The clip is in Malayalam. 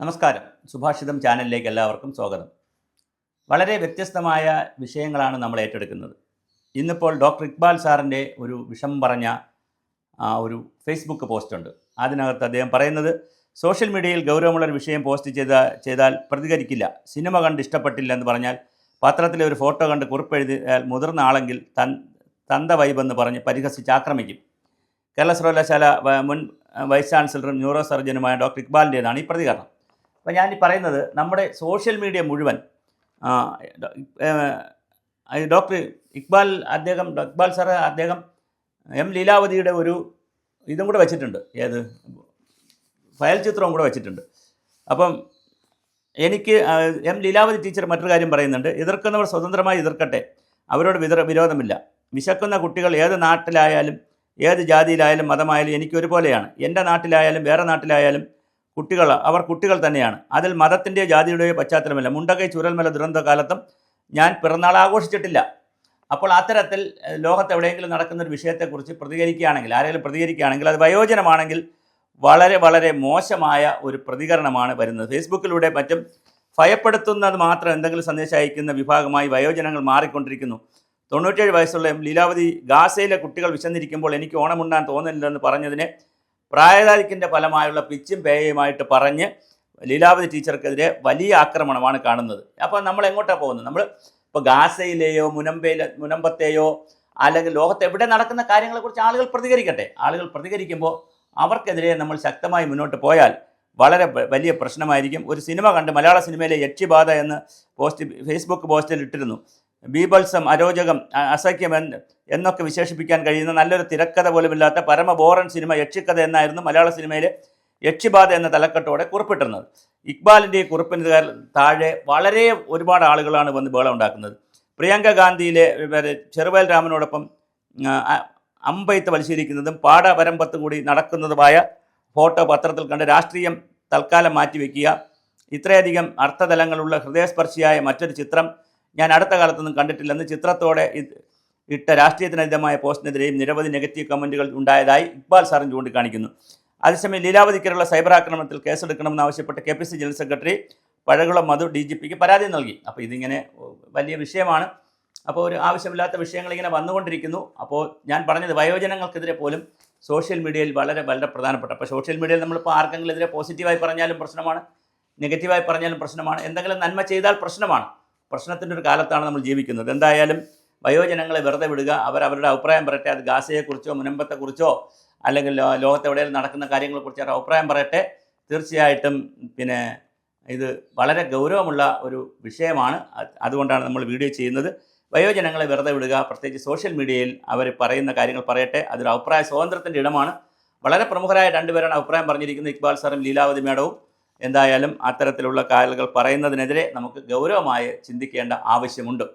നമസ്കാരം. സുഭാഷിതം ചാനലിലേക്ക് എല്ലാവർക്കും സ്വാഗതം. വളരെ വ്യത്യസ്തമായ വിഷയങ്ങളാണ് നമ്മൾ ഏറ്റെടുക്കുന്നത്. ഇന്നിപ്പോൾ ഡോക്ടർ ഇക്ബാൽ സാറിൻ്റെ ഒരു വിഷമം പറഞ്ഞ ഒരു ഫേസ്ബുക്ക് പോസ്റ്റുണ്ട്. അതിനകത്ത് അദ്ദേഹം പറയുന്നത്, സോഷ്യൽ മീഡിയയിൽ ഗൗരവമുള്ളൊരു വിഷയം പോസ്റ്റ് ചെയ്താൽ പ്രതികരിക്കില്ല. സിനിമ കണ്ട് ഇഷ്ടപ്പെട്ടില്ല എന്ന് പറഞ്ഞാൽ പത്രത്തിലെ ഒരു ഫോട്ടോ കണ്ട് കുറിപ്പെഴുതിയാൽ മുതിർന്ന ആളെങ്കിൽ തന്ത വൈബെന്ന് പറഞ്ഞ് പരിഹസിച്ച് ആക്രമിക്കും. കേരള സർവകലാശാല മുൻ വൈസ് ചാൻസലറും ന്യൂറോ സർജനുമായ ഡോക്ടർ ഇക്ബാലിൻ്റേതാണ് ഈ പ്രതികരണം. അപ്പോൾ ഞാൻ ഈ പറയുന്നത്, നമ്മുടെ സോഷ്യൽ മീഡിയ മുഴുവൻ ഡോക്ടർ ഇക്ബാൽ സാറ് അദ്ദേഹം എം ലീലാവതിയുടെ ഒരു ഇതും കൂടെ വെച്ചിട്ടുണ്ട്, ഏത് ഫയൽ ചിത്രവും കൂടെ വെച്ചിട്ടുണ്ട്. അപ്പം എനിക്ക് എം ലീലാവതി ടീച്ചർ മറ്റൊരു കാര്യം പറയുന്നുണ്ട്, എതിർക്കുന്നവർ സ്വതന്ത്രമായി എതിർക്കട്ടെ, അവരോട് വിരോധമില്ല. വിശക്കുന്ന കുട്ടികൾ ഏത് നാട്ടിലായാലും ഏത് ജാതിയിലായാലും മതമായാലും എനിക്ക് ഒരുപോലെയാണ്. എൻ്റെ നാട്ടിലായാലും വേറെ നാട്ടിലായാലും അവർ കുട്ടികൾ തന്നെയാണ്. അതിൽ മതത്തിൻ്റെയോ ജാതിയുടെയോ പശ്ചാത്തലമല്ല. മുണ്ടകൈ ചുരൽമല ദുരന്ത കാലത്തും ഞാൻ പിറന്നാൾ ആഘോഷിച്ചിട്ടില്ല. അപ്പോൾ അത്തരത്തിൽ ലോകത്തെവിടെയെങ്കിലും നടക്കുന്നൊരു വിഷയത്തെക്കുറിച്ച് ആരെങ്കിലും പ്രതികരിക്കുകയാണെങ്കിൽ അത് വയോജനമാണെങ്കിൽ വളരെ വളരെ മോശമായ ഒരു പ്രതികരണമാണ് വരുന്നത്. ഫേസ്ബുക്കിലൂടെ മറ്റും ഭയപ്പെടുത്തുന്നത് മാത്രം എന്തെങ്കിലും സന്ദേശം അയക്കുന്ന വിഭാഗമായി വയോജനങ്ങൾ മാറിക്കൊണ്ടിരിക്കുന്നു. 97 വയസ്സുള്ള ലീലാവതി ഗാസയിലെ കുട്ടികൾ വിശന്നിരിക്കുമ്പോൾ എനിക്ക് ഓണമുണ്ടാൻ തോന്നുന്നില്ലെന്ന് പറഞ്ഞതിനെ പ്രായതാരിക്കിൻ്റെ ഫലമായുള്ള പിച്ചും പേയുമായിട്ട് പറഞ്ഞ് ലീലാവതി ടീച്ചർക്കെതിരെ വലിയ ആക്രമണമാണ് കാണുന്നത്. അപ്പോൾ നമ്മൾ എങ്ങോട്ടാണ് പോകുന്നത്? നമ്മൾ ഇപ്പോൾ ഗാസയിലെയോ മുനമ്പത്തെയോ അല്ലെങ്കിൽ ലോകത്ത് എവിടെ നടക്കുന്ന കാര്യങ്ങളെക്കുറിച്ച് ആളുകൾ പ്രതികരിക്കട്ടെ. ആളുകൾ പ്രതികരിക്കുമ്പോൾ അവർക്കെതിരെ നമ്മൾ ശക്തമായി മുന്നോട്ട് പോയാൽ വളരെ വലിയ പ്രശ്നമായിരിക്കും. ഒരു സിനിമ കണ്ട്, മലയാള സിനിമയിലെ യക്ഷിബാധ എന്ന് ഫേസ്ബുക്ക് പോസ്റ്റിൽ ഇട്ടിരുന്നു. ബീഭത്സം, അരോചകം, അസഖ്യം എന്നൊക്കെ വിശേഷിപ്പിക്കാൻ കഴിയുന്ന നല്ലൊരു തിരക്കഥ പോലുമില്ലാത്ത പരമബോറൻ സിനിമ യക്ഷിക്കഥ എന്നായിരുന്നു മലയാള സിനിമയിലെ യക്ഷിബാധ എന്ന തലക്കെട്ടോടെ കുറിപ്പിട്ടിരുന്നത്. ഇക്ബാലിൻ്റെ ഈ കുറിപ്പിന് താഴെ ഒരുപാട് ആളുകളാണ് വന്ന് ബഹളം ഉണ്ടാക്കുന്നത്. പ്രിയങ്ക ഗാന്ധിയിലെ ചെറുവയൽ രാമനോടൊപ്പം അമ്പെയ്ത്ത് പരിശീലിക്കുന്നതും പാടവരമ്പത്ത് കൂടി നടക്കുന്നതുമായ ഫോട്ടോ പത്രത്തിൽ കണ്ട് രാഷ്ട്രീയം തൽക്കാലം മാറ്റിവെക്കുക. ഇത്രയധികം അർത്ഥതലങ്ങളുള്ള ഹൃദയസ്പർശിയായ മറ്റൊരു ചിത്രം ഞാൻ അടുത്ത കാലത്തൊന്നും കണ്ടിട്ടില്ലെന്ന് ചിത്രത്തോടെ ഇട്ട രാഷ്ട്രീയത്തിനതീതമായ പോസ്റ്റിനെതിരെയും നിരവധി നെഗറ്റീവ് കമൻറ്റുകൾ ഉണ്ടായതായി ഇക്ബാൽ സാറും ചൂണ്ടിക്കാണിക്കുന്നു. അതേസമയം ലീലാവതിക്കെതിരെയുള്ള സൈബർ ആക്രമണത്തിൽ കേസെടുക്കണമെന്നാവശ്യപ്പെട്ട് KPC ജനറൽ സെക്രട്ടറി പഴകുളം മധു DGPക്ക് പരാതി നൽകി. അപ്പോൾ ഇതിങ്ങനെ വലിയ വിഷയമാണ്. അപ്പോൾ ഒരു ആവശ്യമില്ലാത്ത വിഷയങ്ങൾ ഇങ്ങനെ വന്നുകൊണ്ടിരിക്കുന്നു. അപ്പോൾ ഞാൻ പറഞ്ഞത്, വയോജനങ്ങൾക്കെതിരെ പോലും സോഷ്യൽ മീഡിയയിൽ വളരെ വളരെ പ്രധാനപ്പെട്ട, അപ്പോൾ സോഷ്യൽ മീഡിയയിൽ നമ്മളിപ്പോൾ ആർക്കെങ്കിലും എതിരെ പോസിറ്റീവായി പറഞ്ഞാലും പ്രശ്നമാണ്, നെഗറ്റീവായി പറഞ്ഞാലും പ്രശ്നമാണ്, എന്തെങ്കിലും നന്മ ചെയ്താൽ പ്രശ്നമാണ്. പ്രശ്നത്തിൻ്റെ ഒരു കാലത്താണ് നമ്മൾ ജീവിക്കുന്നത്. എന്തായാലും വയോജനങ്ങളെ വെറുതെ വിടുക, അവരവരുടെ അഭിപ്രായം പറയട്ടെ. അത് ഗാസയെക്കുറിച്ചോ മുനമ്പത്തെക്കുറിച്ചോ അല്ലെങ്കിൽ ലോകത്തെവിടെയും നടക്കുന്ന കാര്യങ്ങളെക്കുറിച്ച് അവരുടെ അഭിപ്രായം പറയട്ടെ. തീർച്ചയായിട്ടും ഇത് വളരെ ഗൗരവമുള്ള ഒരു വിഷയമാണ്. അതുകൊണ്ടാണ് നമ്മൾ വീഡിയോ ചെയ്യുന്നത്. വയോജനങ്ങളെ വെറുതെ വിടുക, പ്രത്യേകിച്ച് സോഷ്യൽ മീഡിയയിൽ അവർ പറയുന്ന കാര്യങ്ങൾ പറയട്ടെ. അതൊരു അഭിപ്രായ സ്വാതന്ത്ര്യത്തിൻ്റെ ഇടമാണ്. വളരെ പ്രമുഖരായ രണ്ടുപേരാണ് അഭിപ്രായം പറഞ്ഞിരിക്കുന്നത്, ഇക്ബാൽ സാറും ലീലാവതി മേഡവും. എന്തായാലും അത്തരത്തിലുള്ള കാര്യങ്ങൾ പറയുന്നതിനെതിരെ നമുക്ക് ഗൗരവമായി ചിന്തിക്കേണ്ട ആവശ്യമുണ്ട്.